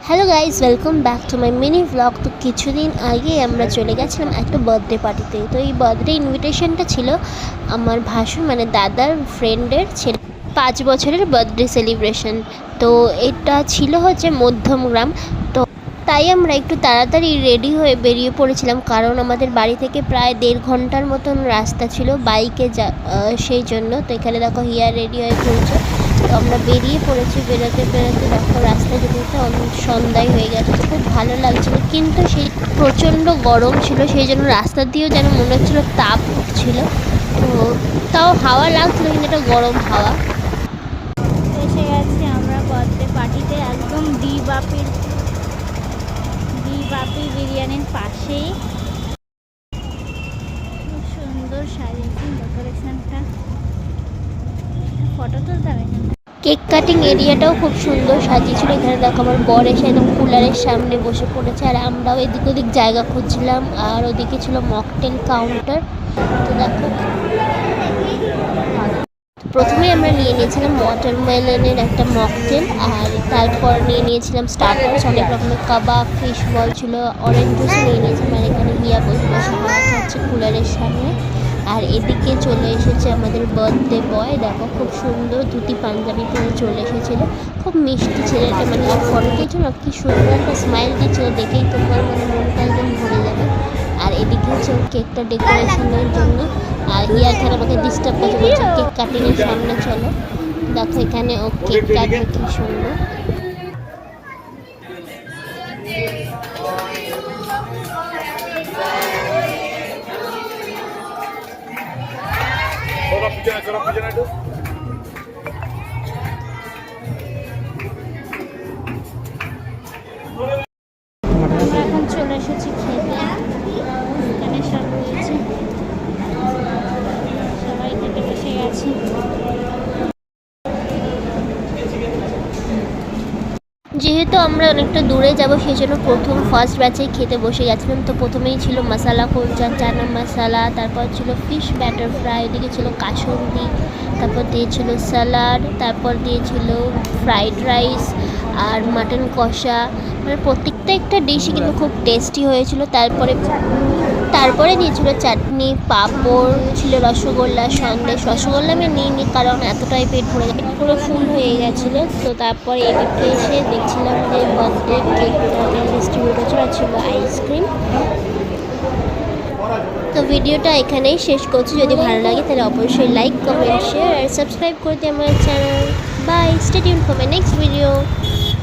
Hello guys, welcome back to my mini blog. তো কিছুদিন আগে আমরা চলে গেছিলাম একটা বার্থডে পার্টিতে। তো এই বার্থডে ইনভিটেশনটা ছিল আমার ভাসুর মানে দাদার ফ্রেন্ডের ছেলে 5 বছরের বার্থডে সেলিব্রেশন। তো এটা ছিল হচ্ছে মধ্যমগ্রাম। তো তাই আমরা একটু তাড়াতাড়ি রেডি হয়ে বেরিয়ে পড়েছিলাম, কারণ আমাদের বাড়ি থেকে প্রায় 1.5 ঘন্টার মতন রাস্তা ছিল বাইকে সেই জন্য। তো এখানে দেখো হিয়া রেডি হয়ে ঘুরছে। তো আমরা বেরিয়ে পড়েছি। বেরোতে বেরোতে দেখো রাস্তায় যেতে যেতে অনেক সন্ধ্যায় হয়ে গেছে। খুব ভালো লাগছিলো, কিন্তু সেই প্রচণ্ড গরম ছিল, সেই জন্য রাস্তা দিয়েও যেন মনে হচ্ছিলো তাপ উঠছিল। তো তাও হাওয়া লাগছিলো, কিন্তু এটা গরম হাওয়া। এসে গেছি আমরা বার্থডে পার্টিতে, একদম ডি বাপি বিরিয়ানির পাশেই। খুব সুন্দর সাজিয়েছি ডেকোরেশনটা, ফটো তুলতে হবে। কেক কাটিং এরিয়াটাও খুব সুন্দর সাজিয়েছিল। এখানে দেখো আমার বর এসে একদম কুলারের সামনে বসে পড়েছে, আর আমরাও এদিক ওদিক জায়গা খুঁজছিলাম। আর ওদিকে ছিল মকটেল কাউন্টার। তো দেখো প্রথমে আমরা নিয়ে নিয়েছিলাম ওয়াটারমেলনের একটা মকটেল, আর তারপর নিয়ে নিয়েছিলাম স্টার্টার্স, অনেক রকমের কাবাব, ফিশ বল ছিল, অরেঞ্জ জুসও নিয়ে নিয়েছিলাম। আর এখানে হিয়া বসে বসে হাওয়া খাচ্ছে কুলারের সামনে। আর এদিকে চলে এসেছে আমাদের বার্থডে বয়। দেখো খুব সুন্দর ধুতি পাঞ্জাবি পরে চলে এসেছিলো। খুব মিষ্টি ছেলেটা, মানে ফটো দিয়েছিল কি সুন্দর একটা স্মাইল দিচ্ছিল, দেখেই তোমার মানে মনটা একদম ভরে যাবে। আর এদিকে হচ্ছে কেকটা ডেকোরেশনের জন্য। আর হিয়া এখানে আমাকে ডিস্টার্ব করছে, বলছে কেক কাটিংয়ের সামনে চলো। দেখো এখানে ও কেক কাটবে কি সুন্দর। আমরা এখন চলে এসেছি খেতে। এখানে সব রয়েছে, সবাই খেতে বসে গেছি। যেহেতু আমরা অনেকটা দূরে যাব, সেই জন্য ফার্স্ট ব্যাচেই খেতে বসে গেছিলাম। তো প্রথমেই ছিল মশালা কুলচা, চানা মশালা, তারপর ছিল ফিশ ব্যাটার ফ্রাই, ওদিকে ছিল কাসুন্দি, তারপর দিয়েছিল স্যালাড, তারপর দিয়েছিল ফ্রাইড রাইস আর মাটন কষা। মানে প্রত্যেকটা একটা ডিশই কিন্তু খুব টেস্টি হয়েছিল। তারপরে দিয়েছিল চাটনি, পাঁপড়, ছিল রসগোল্লা, সন্দেশ। রসগোল্লা আমি নিইনি, কারণ এতটাই পেট ভরে যাবে, পুরো ফুল হয়ে গেছিলো। তো তারপরে এদিকে এসে দেখছিলাম যে বার্থডে কেকটা ডিস্ট্রিবিউট হচ্ছিল, আর ছিল আইসক্রিম। তো ভিডিওটা এখানেই শেষ করছি। যদি ভালো লাগে তাহলে অবশ্যই লাইক, কমেন্ট, শেয়ার আর সাবস্ক্রাইব করে দিই আমার channel. Bye, stay tuned for my next video.